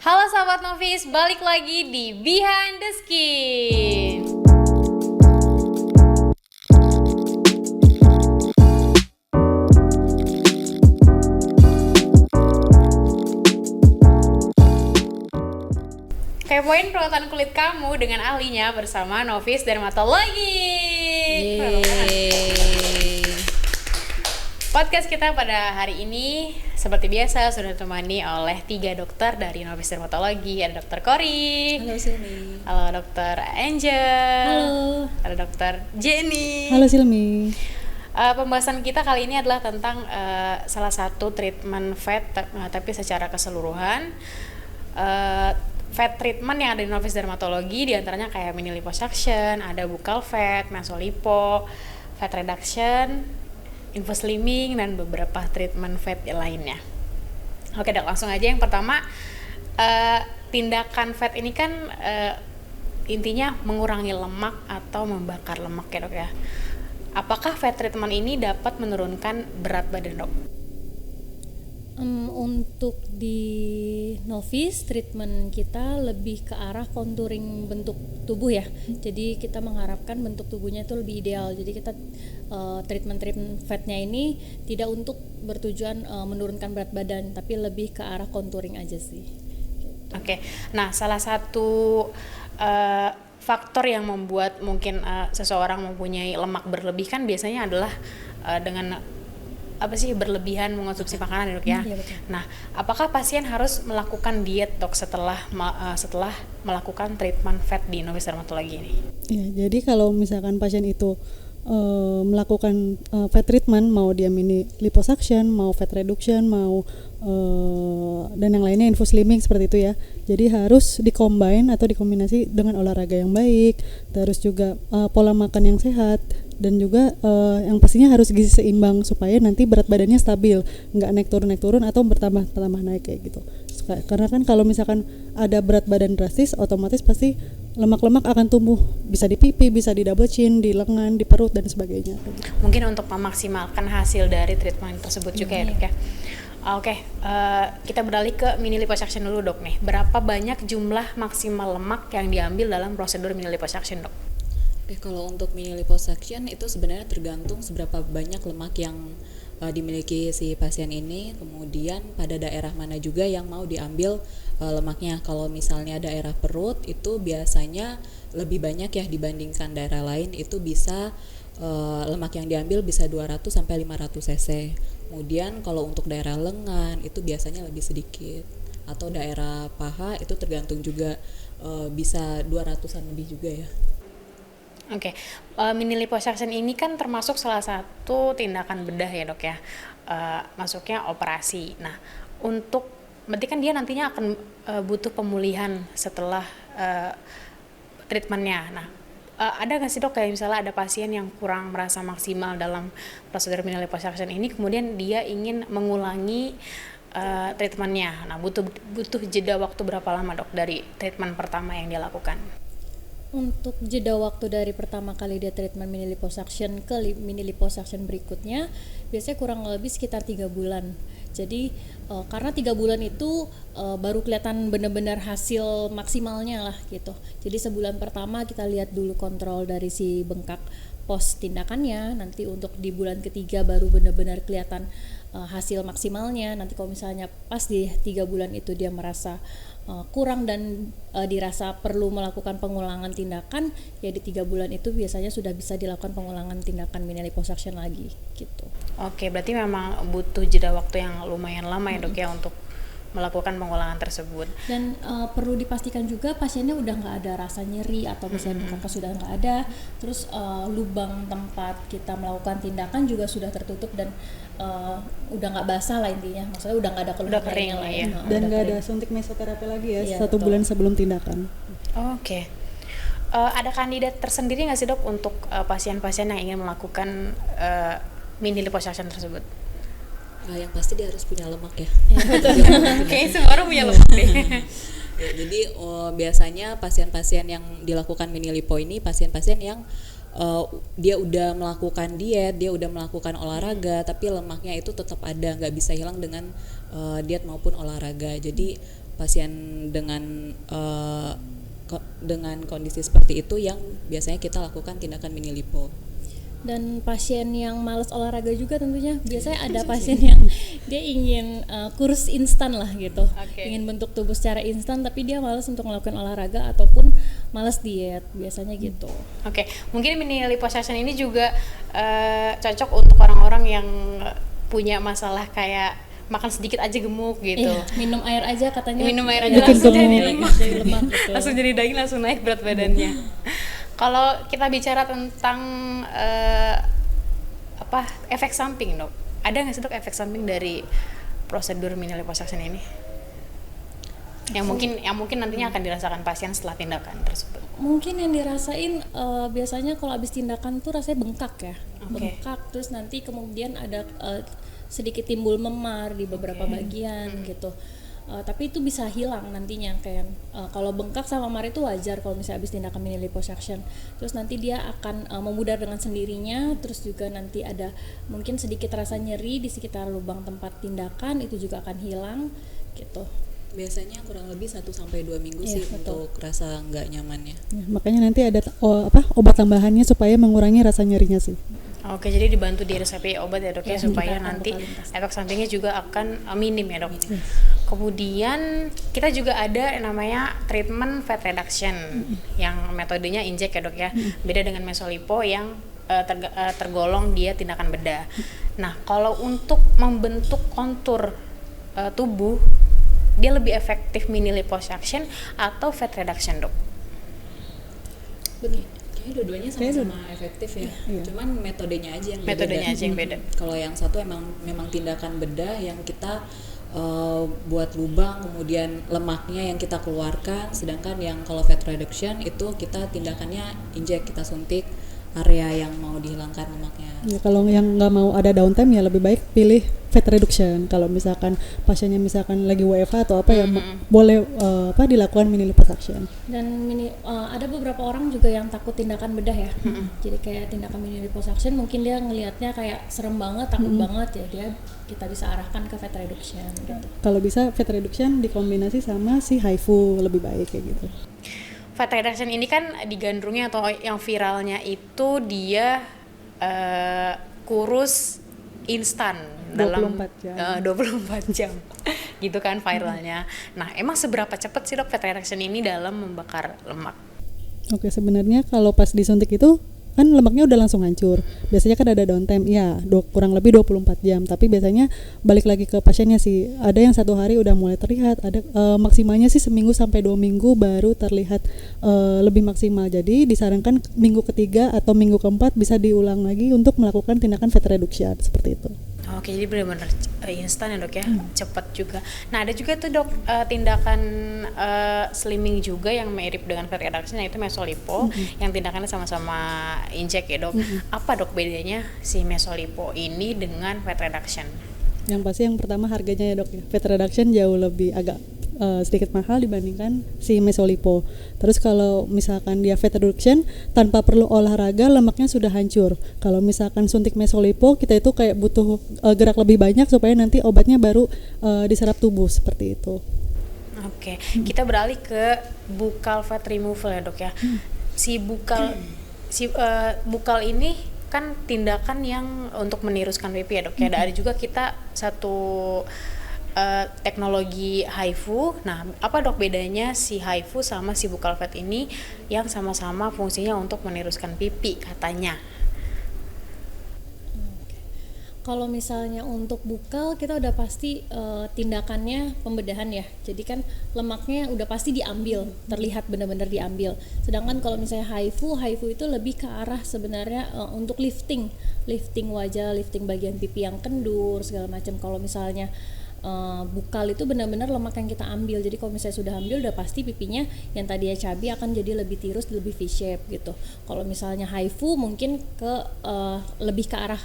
Halo sahabat Novis, balik lagi di Behind the Skin. Kepoin perawatan kulit kamu dengan ahlinya bersama Novis Dermatologi. Podcast kita pada hari ini seperti biasa sudah ditemani oleh 3 dokter dari Novis Dermatologi. Ada Dokter Kori. Halo Silmi. Halo Dokter Angel. Halo. Ada Dokter Jenny. Halo Silmi. Pembahasan kita kali ini adalah tentang salah satu treatment fat tapi secara keseluruhan. Fat treatment yang ada di Novis Dermatologi diantaranya kayak mini liposuction, ada buccal fat, mesolipo, fat reduction, infoslimming, dan beberapa treatment fat lainnya. Oke dok, langsung aja yang pertama, tindakan fat ini kan intinya mengurangi lemak atau membakar lemak ya dok ya. Apakah fat treatment ini dapat menurunkan berat badan dok? Untuk di Novis treatment kita lebih ke arah contouring bentuk tubuh ya. Jadi kita mengharapkan bentuk tubuhnya itu lebih ideal. Jadi kita treatment fatnya ini tidak untuk bertujuan menurunkan berat badan, tapi lebih ke arah contouring aja sih. Oke. Nah, salah satu faktor yang membuat mungkin seseorang mempunyai lemak berlebih kan biasanya adalah dengan berlebihan mengonsumsi makanan ya dok ya. Iya, betul. Nah, apakah pasien harus melakukan diet dok setelah melakukan treatment fat di Novis Dermatologi ini? Ya, jadi kalau misalkan pasien itu melakukan fat treatment, mau dia mini liposuction, mau fat reduction, mau dan yang lainnya infoslimming seperti itu ya. Jadi harus dikombin atau dikombinasi dengan olahraga yang baik, terus juga pola makan yang sehat, dan juga yang pastinya harus gizi seimbang supaya nanti berat badannya stabil, nggak naik turun atau bertambah naik kayak gitu. Karena kan kalau misalkan ada berat badan drastis, otomatis pasti lemak-lemak akan tumbuh, bisa di pipi, bisa di double chin, di lengan, di perut dan sebagainya. Mungkin untuk memaksimalkan hasil dari treatment tersebut juga ya dok ya. Oke, kita beralih ke mini liposuction dulu dok nih. Berapa banyak jumlah maksimal lemak yang diambil dalam prosedur mini liposuction dok? Oke, kalau untuk mini liposuction itu sebenarnya tergantung seberapa banyak lemak yang dimiliki si pasien ini, kemudian pada daerah mana juga yang mau diambil lemaknya. Kalau misalnya daerah perut itu biasanya lebih banyak ya dibandingkan daerah lain, itu bisa lemak yang diambil bisa 200 sampai 500 cc. Kemudian kalau untuk daerah lengan itu biasanya lebih sedikit, atau daerah paha itu tergantung juga, bisa 200-an lebih juga ya. Oke, mini liposuction ini kan termasuk salah satu tindakan bedah ya dok ya, masuknya operasi. Nah, berarti kan dia nantinya akan butuh pemulihan setelah treatmentnya. Nah, ada nggak sih dok kayak misalnya ada pasien yang kurang merasa maksimal dalam prosedur mini liposuction ini, kemudian dia ingin mengulangi treatmentnya. Nah, butuh jeda waktu berapa lama dok dari treatment pertama yang dia lakukan? Untuk jeda waktu dari pertama kali dia treatment mini liposuction ke mini liposuction berikutnya biasanya kurang lebih sekitar 3 bulan. Jadi karena 3 bulan itu baru kelihatan benar-benar hasil maksimalnya lah gitu. Jadi sebulan pertama kita lihat dulu kontrol dari si bengkak pos tindakannya, nanti untuk di bulan ketiga baru benar-benar kelihatan hasil maksimalnya. Nanti kalau misalnya pas di 3 bulan itu dia merasa kurang dan dirasa perlu melakukan pengulangan tindakan, ya di 3 bulan itu biasanya sudah bisa dilakukan pengulangan tindakan mini liposuction lagi gitu. Oke, berarti memang butuh jeda waktu yang lumayan lama ya dok ya untuk melakukan pengulangan tersebut. Dan perlu dipastikan juga pasiennya udah nggak ada rasa nyeri atau misalnya bengkaknya sudah nggak ada, terus lubang tempat kita melakukan tindakan juga sudah tertutup dan udah nggak basah lah intinya, maksudnya udah nggak ada keluhan kering yang lah lain. ya. Dan nggak ada suntik mesoterapi lagi ya, Iya, 1 betul. bulan sebelum tindakan. Oke. Ada kandidat tersendiri nggak sih dok untuk pasien-pasien yang ingin melakukan mini liposuction tersebut? Yang pasti dia harus punya lemak ya. Kayaknya semua orang punya lemak deh. Ya, jadi biasanya pasien-pasien yang dilakukan mini lipo ini pasien-pasien yang dia udah melakukan diet, dia udah melakukan olahraga, tapi lemaknya itu tetap ada, nggak bisa hilang dengan diet maupun olahraga. Jadi pasien dengan dengan kondisi seperti itu yang biasanya kita lakukan tindakan mini lipo. Dan pasien yang malas olahraga juga tentunya biasanya ada pasien yang dia ingin kurus instan lah gitu, ingin bentuk tubuh secara instan tapi dia malas untuk melakukan olahraga ataupun malas diet biasanya gitu. Mungkin mini liposuction ini juga cocok untuk orang-orang yang punya masalah kayak makan sedikit aja gemuk gitu. Minum air aja katanya. Minum air aja langsung jadi lemak. Gitu. Langsung jadi daging, langsung naik berat badannya. Kalau kita bicara tentang efek samping, Dok, ada nggak sih, Dok, efek samping dari prosedur mini liposuction ini? Yang mungkin nantinya akan dirasakan pasien setelah tindakan tersebut. Mungkin yang dirasain biasanya kalau habis tindakan tuh rasanya bengkak ya. Bengkak, terus nanti kemudian ada sedikit timbul memar di beberapa bagian gitu. Tapi itu bisa hilang nantinya kayak kalau bengkak sama memar itu wajar kalau misalnya habis tindakan mini liposuction. Terus nanti dia akan memudar dengan sendirinya, terus juga nanti ada mungkin sedikit rasa nyeri di sekitar lubang tempat tindakan, itu juga akan hilang gitu. Biasanya kurang lebih 1-2 minggu sih untuk rasa nggak nyamannya. Makanya nanti ada obat tambahannya supaya mengurangi rasa nyerinya sih. Jadi dibantu diresepi obat ya, Dok, ya, supaya nanti efek sampingnya juga akan minim ya, Dok. Kemudian kita juga ada yang namanya treatment fat reduction yang metodenya injek ya, Dok, ya. Beda dengan mesolipo yang tergolong dia tindakan bedah. Nah, kalau untuk membentuk kontur tubuh, dia lebih efektif mini liposuction atau fat reduction, Dok? Kayaknya dua-duanya sama-sama efektif ya. Cuman metodenya aja yang beda. Kalau yang satu memang tindakan bedah yang kita buat lubang, kemudian lemaknya yang kita keluarkan, sedangkan yang kalau fat reduction itu kita tindakannya injek, kita suntik area yang mau dihilangkan lemaknya. Ya, kalau yang nggak mau ada downtime ya lebih baik pilih fat reduction. Kalau misalkan pasiennya misalkan lagi WFH atau apa ya boleh dilakukan mini liposuction. Dan ada beberapa orang juga yang takut tindakan bedah ya. Jadi kayak tindakan mini liposuction mungkin dia ngelihatnya kayak serem banget, takut banget ya, kita bisa arahkan ke fat reduction gitu. Kalau bisa fat reduction dikombinasi sama si HIFU lebih baik kayak gitu. Fat reduction ini kan digandrungnya atau yang viralnya itu dia kurus instan dalam 24 jam gitu kan viralnya. Nah, emang seberapa cepat sih, Dok, fat reduction ini dalam membakar lemak? Sebenarnya kalau pas disuntik itu kan lemaknya udah langsung hancur. Biasanya kan ada downtime, ya kurang lebih 24 jam. Tapi biasanya balik lagi ke pasiennya sih. Ada yang 1 hari udah mulai terlihat, ada maksimalnya sih 1 sampai 2 minggu baru terlihat lebih maksimal. Jadi disarankan minggu ketiga atau minggu keempat bisa diulang lagi untuk melakukan tindakan fat reduction seperti itu. Jadi benar-benar instan ya, Dok, ya, cepat juga. Nah, ada juga tuh, Dok, tindakan slimming juga yang mirip dengan fat reduction, yaitu mesolipo, yang tindakannya sama-sama injek ya, Dok. Apa, Dok, bedanya si mesolipo ini dengan fat reduction? Yang pasti yang pertama harganya ya, Dok, ya. Fat reduction jauh lebih agak sedikit mahal dibandingkan si mesolipo. Terus kalau misalkan dia fat reduction tanpa perlu olahraga, lemaknya sudah hancur. Kalau misalkan suntik mesolipo, kita itu kayak butuh gerak lebih banyak supaya nanti obatnya baru diserap tubuh seperti itu. Kita beralih ke buccal fat removal ya, Dok, ya. Si buccal ini kan tindakan yang untuk meniruskan pipi ya, Dok, ya. Ada juga kita satu teknologi HIFU. Nah, apa, Dok, bedanya si HIFU sama si buccal fat ini yang sama-sama fungsinya untuk meniruskan pipi katanya? Kalau misalnya untuk buccal kita udah pasti tindakannya pembedahan ya. Jadi kan lemaknya udah pasti diambil, terlihat benar-benar diambil. Sedangkan kalau misalnya HIFU itu lebih ke arah sebenarnya untuk lifting wajah, lifting bagian pipi yang kendur segala macam. Kalau misalnya buccal itu benar-benar lemak yang kita ambil. Jadi kalau misalnya sudah ambil udah pasti pipinya yang tadinya cabi akan jadi lebih tirus, lebih V-shape gitu. Kalau misalnya HIFU mungkin ke lebih ke arah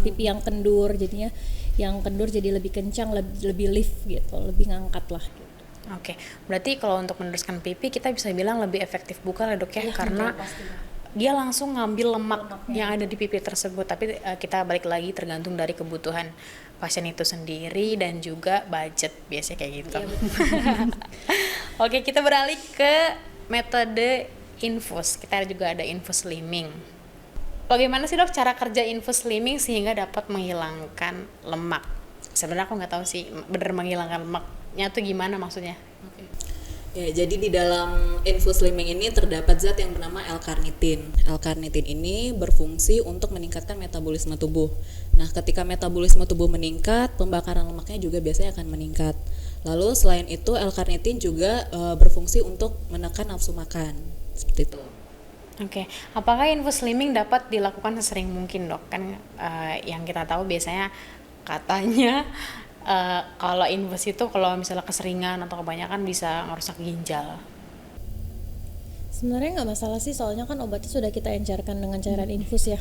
pipi yang kendur, jadinya yang kendur jadi lebih kencang, lebih lift gitu, lebih ngangkat lah gitu. Berarti kalau untuk meneruskan pipi kita bisa bilang lebih efektif buccal ya, Dok, ya, karena dia langsung ngambil lemak yang ada di pipi tersebut. Tapi kita balik lagi tergantung dari kebutuhan pasien itu sendiri dan juga budget, biasanya kayak gitu. Oke, kita beralih ke metode infus. Kita juga ada infus slimming. Bagaimana sih dok cara kerja infus slimming sehingga dapat menghilangkan lemak? Sebenarnya aku nggak tahu sih bener menghilangkan lemaknya tuh gimana maksudnya. Ya, jadi di dalam infus slimming ini terdapat zat yang bernama L-karnitin. L-karnitin ini berfungsi untuk meningkatkan metabolisme tubuh. Nah, ketika metabolisme tubuh meningkat, pembakaran lemaknya juga biasanya akan meningkat. Lalu selain itu L-karnitin juga berfungsi untuk menekan nafsu makan. Seperti itu. Oke, apakah infus slimming dapat dilakukan sesering mungkin dok? Kan yang kita tahu biasanya katanya kalau infus itu kalau misalnya keseringan atau kebanyakan bisa merusak ginjal. Sebenarnya nggak masalah sih, soalnya kan obatnya sudah kita encerkan dengan cairan infus ya.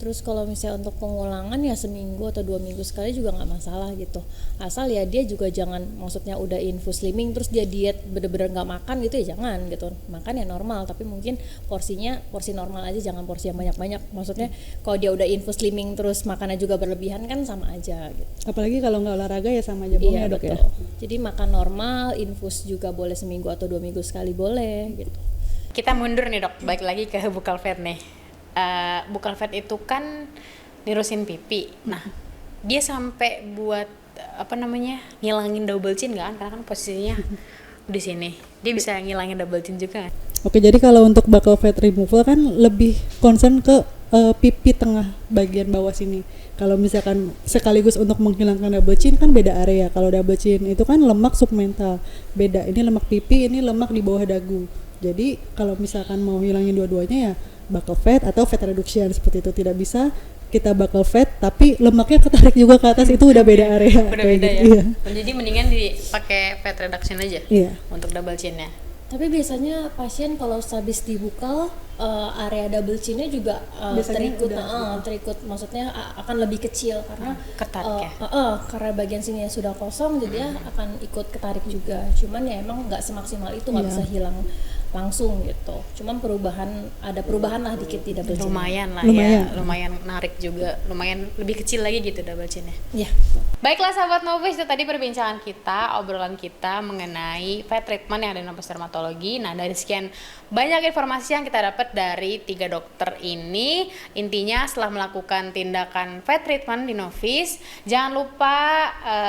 Terus kalau misalnya untuk pengulangan ya seminggu atau 2 minggu sekali juga nggak masalah gitu. Asal ya dia juga jangan, maksudnya udah infus slimming terus dia diet bener-bener nggak makan gitu ya, jangan gitu. Makan ya normal, tapi mungkin porsinya porsi normal aja, jangan porsi yang banyak-banyak. Maksudnya kalau dia udah infus slimming terus makannya juga berlebihan kan sama aja gitu. Apalagi kalau nggak olahraga ya sama aja bohongnya, dok, betul. ya. Jadi makan normal, infus juga boleh seminggu atau 2 minggu sekali boleh gitu. Kita mundur nih dok, balik lagi ke buccal fat nih. Buccal fat itu kan nirusin pipi. Nah, dia sampai buat ngilangin double chin nggak kan? Karena kan posisinya di sini. Dia bisa ngilangin double chin juga. Oke, jadi kalau untuk buccal fat removal kan lebih concern ke pipi tengah bagian bawah sini. Kalau misalkan sekaligus untuk menghilangkan double chin kan beda area. Kalau double chin itu kan lemak submental, beda. Ini lemak pipi, ini lemak di bawah dagu. Jadi kalau misalkan mau hilangin dua-duanya ya buccal fat atau fat reduction, seperti itu. Tidak bisa kita buccal fat tapi lemaknya ketarik juga ke atas, itu udah beda area. Udah beda gitu, ya. Iya. Jadi mendingan dipakai fat reduction aja. Iya. Untuk double chinnya. Tapi biasanya pasien kalau habis dibukal area double chinnya juga Biasanya terikut, maksudnya akan lebih kecil karena Ketarik ya? karena bagian sini sudah kosong, jadi ya akan ikut ketarik juga. Cuman ya emang nggak semaksimal itu, nggak bisa hilang langsung gitu. Cuman ada perubahan lah dikit di double chin. Lumayan lah Lumayan. ya, lumayan narik juga, lumayan lebih kecil lagi gitu double chinnya. Iya. Baiklah sahabat Novus, itu tadi perbincangan kita, obrolan kita mengenai fat treatment yang ada di Novus Dermatologi. Nah, dari sekian banyak informasi yang kita dapat dari 3 dokter ini, intinya setelah melakukan tindakan fat treatment di Novus, jangan lupa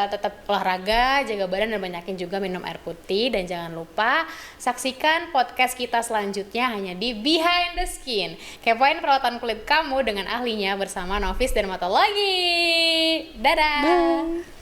tetap olahraga, jaga badan, dan banyakin juga minum air putih. Dan jangan lupa saksikan podcast kita selanjutnya hanya di Behind the Skin. Kepoin perawatan kulit kamu dengan ahlinya bersama Novus Dermatologi. Dadah! Bye.